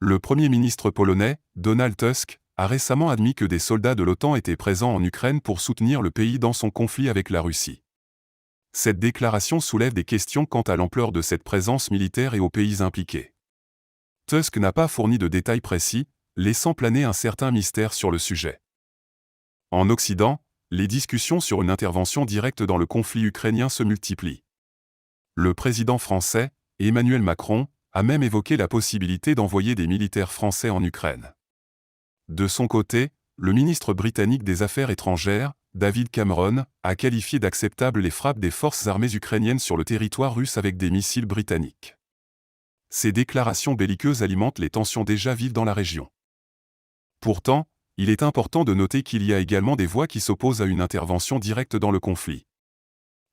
Le Premier ministre polonais, Donald Tusk, a récemment admis que des soldats de l'OTAN étaient présents en Ukraine pour soutenir le pays dans son conflit avec la Russie. Cette déclaration soulève des questions quant à l'ampleur de cette présence militaire et aux pays impliqués. Tusk n'a pas fourni de détails précis, laissant planer un certain mystère sur le sujet. En Occident, les discussions sur une intervention directe dans le conflit ukrainien se multiplient. Le président français, Emmanuel Macron, a même évoqué la possibilité d'envoyer des militaires français en Ukraine. De son côté, le ministre britannique des Affaires étrangères, David Cameron, a qualifié d'acceptables les frappes des forces armées ukrainiennes sur le territoire russe avec des missiles britanniques. Ces déclarations belliqueuses alimentent les tensions déjà vives dans la région. Pourtant, il est important de noter qu'il y a également des voix qui s'opposent à une intervention directe dans le conflit.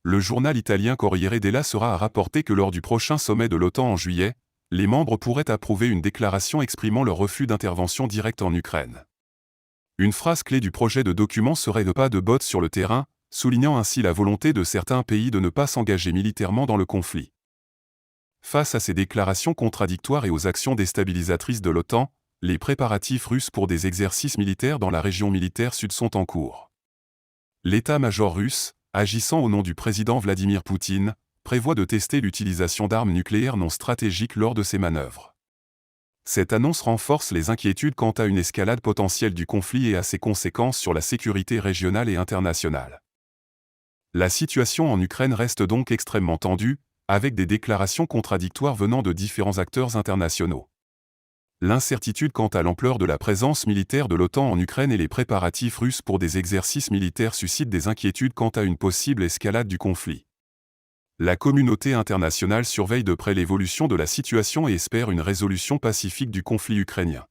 Le journal italien Corriere della Sera a rapporté que lors du prochain sommet de l'OTAN en juillet, les membres pourraient approuver une déclaration exprimant leur refus d'intervention directe en Ukraine. Une phrase clé du projet de document serait le pas de bottes sur le terrain, soulignant ainsi la volonté de certains pays de ne pas s'engager militairement dans le conflit. Face à ces déclarations contradictoires et aux actions déstabilisatrices de l'OTAN, les préparatifs russes pour des exercices militaires dans la région militaire sud sont en cours. L'état-major russe, agissant au nom du président Vladimir Poutine, prévoit de tester l'utilisation d'armes nucléaires non stratégiques lors de ces manœuvres. Cette annonce renforce les inquiétudes quant à une escalade potentielle du conflit et à ses conséquences sur la sécurité régionale et internationale. La situation en Ukraine reste donc extrêmement tendue, avec des déclarations contradictoires venant de différents acteurs internationaux. L'incertitude quant à l'ampleur de la présence militaire de l'OTAN en Ukraine et les préparatifs russes pour des exercices militaires suscitent des inquiétudes quant à une possible escalade du conflit. La communauté internationale surveille de près l'évolution de la situation et espère une résolution pacifique du conflit ukrainien.